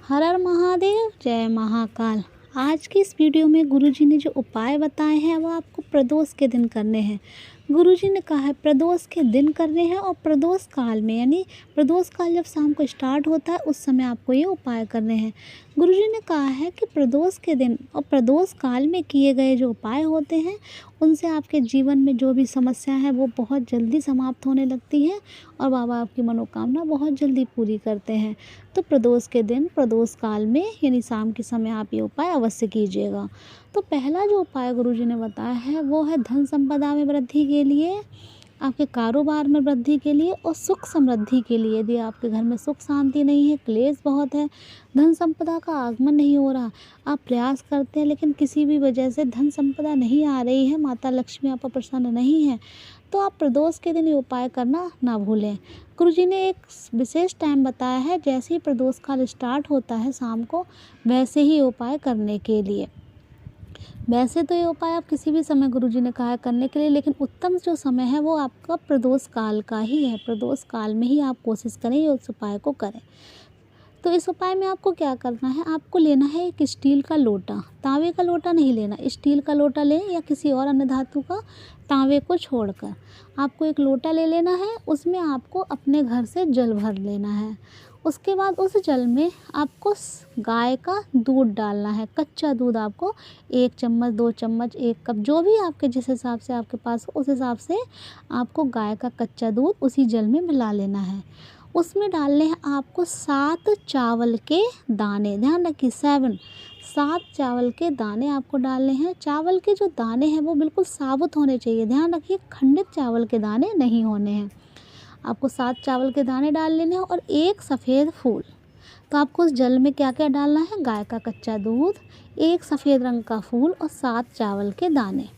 हर हर महादेव, जय महाकाल। आज की इस वीडियो में गुरुजी ने जो उपाय बताए हैं वो आपको प्रदोष के दिन करने हैं। गुरुजी ने कहा है प्रदोष के दिन करने हैं और प्रदोष काल में, यानी प्रदोष काल जब शाम को स्टार्ट होता है उस समय आपको ये उपाय करने हैं। गुरुजी ने कहा है कि प्रदोष के दिन और प्रदोष काल में किए गए जो उपाय होते हैं उनसे आपके जीवन में जो भी समस्या है वो बहुत जल्दी समाप्त होने लगती हैं और बाबा आपकी मनोकामना बहुत जल्दी पूरी करते हैं। तो प्रदोष के दिन प्रदोष काल में यानी शाम के समय आप ये उपाय अवश्य कीजिएगा। तो पहला जो उपाय गुरुजी ने बताया है वो है धन संपदा में वृद्धि के लिए, आपके कारोबार में वृद्धि के लिए और सुख समृद्धि के लिए। यदि आपके घर में सुख शांति नहीं है, क्लेश बहुत है, धन संपदा का आगमन नहीं हो रहा, आप प्रयास करते हैं लेकिन किसी भी वजह से धन संपदा नहीं आ रही है, माता लक्ष्मी आप पर प्रसन्न नहीं है, तो आप प्रदोष के दिन ये उपाय करना ना भूलें। गुरुजी ने एक विशेष टाइम बताया है, जैसे ही प्रदोष काल स्टार्ट होता है शाम को, वैसे ही उपाय करने के लिए। वैसे तो ये उपाय आप किसी भी समय गुरुजी ने कहा है करने के लिए, लेकिन उत्तम जो समय है वो आपका प्रदोष काल का ही है। प्रदोष काल में ही आप कोशिश करें ये उस उपाय को करें। तो इस उपाय में आपको क्या करना है, आपको लेना है एक स्टील का लोटा। तांबे का लोटा नहीं लेना, स्टील का लोटा लें या किसी और अन्य धातु का, तांबे को छोड़कर आपको एक लोटा ले लेना है। उसमें आपको अपने घर से जल भर लेना है। उसके बाद उस जल में आपको गाय का दूध डालना है। कच्चा दूध आपको 1 चम्मच 2 चम्मच 1 कप जो भी आपके जिस हिसाब से आपके पास हो उस हिसाब से आपको गाय का कच्चा दूध उसी जल में मिला लेना है। उसमें डालने हैं आपको 7 चावल के दाने, ध्यान रखिए 7 चावल के दाने आपको डालने हैं। चावल के जो दाने हैं वो बिल्कुल साबुत होने चाहिए, ध्यान रखिए खंडित चावल के दाने नहीं होने हैं। आपको 7 चावल के दाने डाल लेने हैं और 1 सफ़ेद फूल। तो आपको उस जल में क्या क्या डालना है, गाय का कच्चा दूध, 1 सफ़ेद रंग का फूल और 7 चावल के दाने।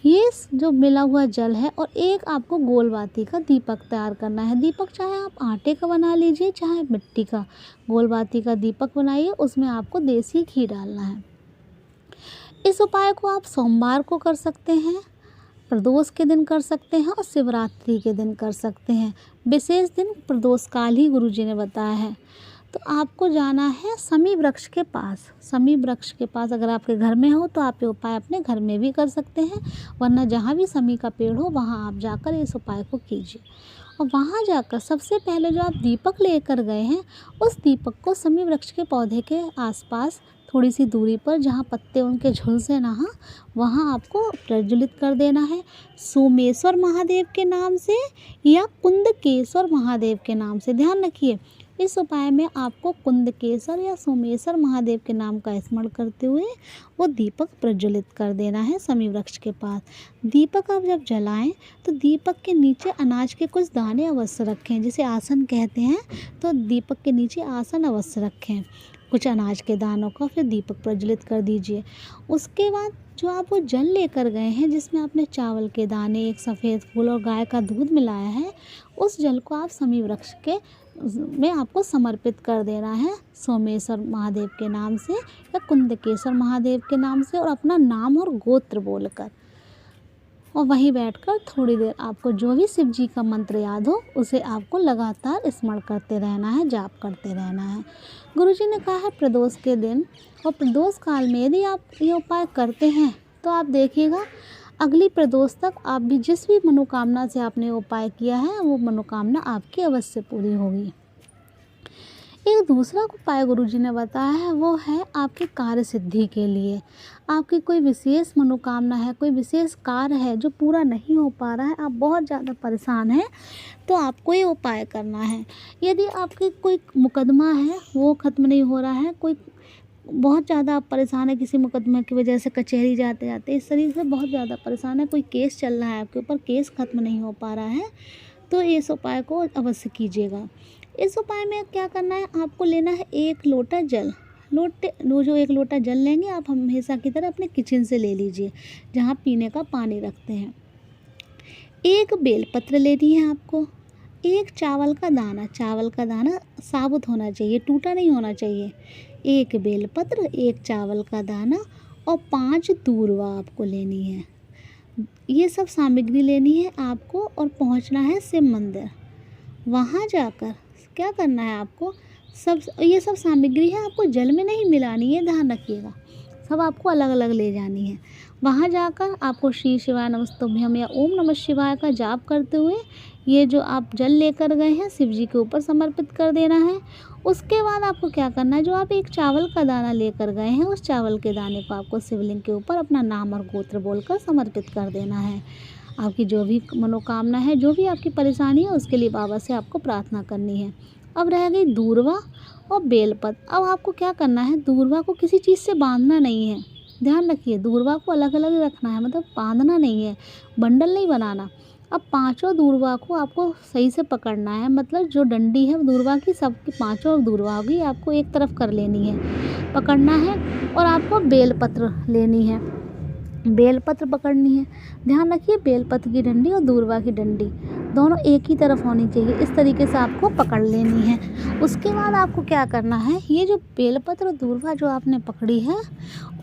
ये जो मिला हुआ जल है और एक आपको गोल बाती का दीपक तैयार करना है। दीपक चाहे आप आटे का बना लीजिए चाहे मिट्टी का, गोल बाती का दीपक बनाइए, उसमें आपको देसी घी डालना है। इस उपाय को आप सोमवार को कर सकते हैं, प्रदोष के दिन कर सकते हैं और शिवरात्रि के दिन कर सकते हैं। विशेष दिन प्रदोष काल ही गुरुजी ने बताया है। तो आपको जाना है समी वृक्ष के पास। समी वृक्ष के पास अगर आपके घर में हो तो आप ये उपाय अपने घर में भी कर सकते हैं, वरना जहाँ भी समी का पेड़ हो वहाँ आप जाकर इस उपाय को कीजिए। और वहाँ जाकर सबसे पहले जो आप दीपक लेकर गए हैं उस दीपक को समी वृक्ष के पौधे के आसपास थोड़ी सी दूरी पर, जहाँ पत्ते उनके झुलसे ना हो, वहाँ आपको प्रज्वलित कर देना है। सोमेश्वर महादेव के नाम से या कुंदकेश्वर महादेव के नाम से, ध्यान रखिए इस उपाय में आपको कुंदकेश्वर या सोमेश्वर महादेव के नाम का स्मरण करते हुए वो दीपक प्रज्वलित कर देना है समी वृक्ष के पास। दीपक आप जब जलाएं तो दीपक के नीचे अनाज के कुछ दाने अवश्य रखें, जिसे आसन कहते हैं। तो दीपक के नीचे आसन अवश्य रखें कुछ अनाज के दानों का, फिर दीपक प्रज्वलित कर दीजिए। उसके बाद जो आप वो जल लेकर गए हैं जिसमें आपने चावल के दाने, 1 सफ़ेद फूल और गाय का दूध मिलाया है, उस जल को आप समी वृक्ष के में आपको समर्पित कर देना है सोमेश्वर महादेव के नाम से या कुंदकेश्वर महादेव के नाम से, और अपना नाम और गोत्र बोलकर। और वहीं बैठकर थोड़ी देर आपको जो भी शिव जी का मंत्र याद हो उसे आपको लगातार स्मरण करते रहना है, जाप करते रहना है। गुरुजी ने कहा है प्रदोष के दिन और प्रदोष काल में यदि आप ये उपाय करते हैं तो आप देखिएगा अगली प्रदोष तक आप भी जिस भी मनोकामना से आपने उपाय किया है वो मनोकामना आपकी अवश्य पूरी होगी। एक दूसरा उपाय गुरुजी ने बताया है वो है आपकी कार्य सिद्धि के लिए। आपकी कोई विशेष मनोकामना है, कोई विशेष कार्य है जो पूरा नहीं हो पा रहा है, आप बहुत ज़्यादा परेशान हैं, तो आपको ये उपाय करना है। यदि आपके कोई मुकदमा है वो ख़त्म नहीं हो रहा है, कोई बहुत ज़्यादा आप परेशान है किसी मुकदमे की वजह से, कचहरी जाते जाते इस तरीके से बहुत ज़्यादा परेशान है, कोई केस चल रहा है आपके ऊपर, केस ख़त्म नहीं हो पा रहा है, तो इस उपाय को अवश्य कीजिएगा। इस उपाय में क्या करना है, आपको लेना है 1 लोटा जल। जो 1 लोटा जल लेंगे आप हमेशा की तरह अपने किचन से ले लीजिए जहाँ पीने का पानी रखते हैं। 1 बेलपत्र लेनी है आपको, 1 चावल का दाना साबुत होना चाहिए, टूटा नहीं होना चाहिए। 1 बेलपत्र, 1 चावल का दाना और 5 दूर्वा आपको लेनी है। ये सब सामग्री लेनी है आपको और पहुंचना है शिव मंदिर। वहाँ जाकर क्या करना है, आपको ये सब सामग्री है आपको जल में नहीं मिलानी है, ध्यान रखिएगा। सब आपको अलग अलग ले जानी है। वहाँ जाकर आपको श्री शिवाय नमस्तुभ्यम या ओम नमः शिवाय का जाप करते हुए ये जो आप जल लेकर गए हैं शिव जी के ऊपर समर्पित कर देना है। उसके बाद आपको क्या करना है, जो आप एक चावल का दाना लेकर गए हैं उस चावल के दाने को आपको शिवलिंग के ऊपर अपना नाम और गोत्र बोलकर समर्पित कर देना है। आपकी जो भी मनोकामना है, जो भी आपकी परेशानी है, उसके लिए बाबा से आपको प्रार्थना करनी है। अब रह गई दूर्वा और बेलपत्र। अब आपको क्या करना है, दूर्वा को किसी चीज़ से बांधना नहीं है, ध्यान रखिए। दूर्वा को अलग अलग रखना है, मतलब बांधना नहीं है, बंडल नहीं बनाना। अब पांचों दूर्वा को आपको सही से पकड़ना है, मतलब जो डंडी है दूर्वा की, सबकी पांचों दूर्वा होगी आपको एक तरफ कर लेनी है, पकड़ना है। और आपको बेलपत्र लेनी है, बेलपत्र पकड़नी है। ध्यान रखिए बेलपत्र की डंडी और दूर्वा की डंडी दोनों एक ही तरफ होनी चाहिए, इस तरीके से आपको पकड़ लेनी है। उसके बाद आपको क्या करना है, ये जो बेलपत्र और दूर्वा जो आपने पकड़ी है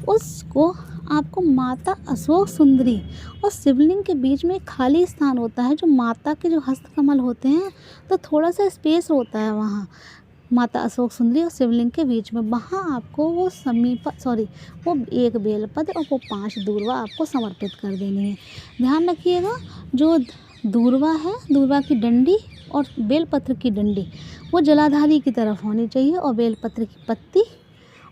उसको आपको माता अशोक सुंदरी और शिवलिंग के बीच में एक खाली स्थान होता है, जो माता के जो हस्तकमल होते हैं तो थोड़ा सा स्पेस होता है वहाँ माता अशोक सुंदरी और शिवलिंग के बीच में, वहाँ आपको वो वो एक बेलपत्र और वो 5 दूर्वा आपको समर्पित कर देनी है। ध्यान रखिएगा जो दूर्वा है, दूर्वा की डंडी और बेलपत्र की डंडी वो जलाधारी की तरफ होनी चाहिए, और बेलपत्र की पत्ती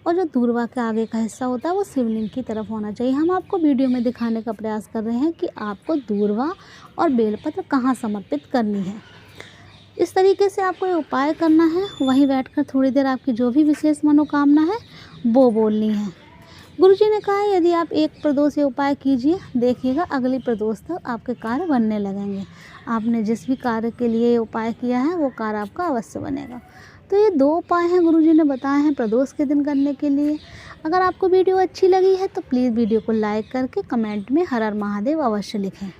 और जो दूर्वा के आगे का हिस्सा होता है वो शिवलिंग की तरफ होना चाहिए। हम आपको वीडियो में दिखाने का प्रयास कर रहे हैं कि आपको दूर्वा और बेलपत्र कहाँ समर्पित करनी है। इस तरीके से आपको ये उपाय करना है। वहीं बैठकर थोड़ी देर आपकी जो भी विशेष मनोकामना है वो बोलनी है। गुरुजी ने कहा है यदि आप एक प्रदोष ये उपाय कीजिए, देखिएगा अगली प्रदोष तक आपके कार्य बनने लगेंगे। आपने जिस भी कार्य के लिए ये उपाय किया है वो कार्य आपका अवश्य बनेगा। तो ये 2 उपाय हैं गुरुजी ने बताए हैं प्रदोष के दिन करने के लिए। अगर आपको वीडियो अच्छी लगी है तो प्लीज़ वीडियो को लाइक करके कमेंट में हर हर महादेव अवश्य लिखें।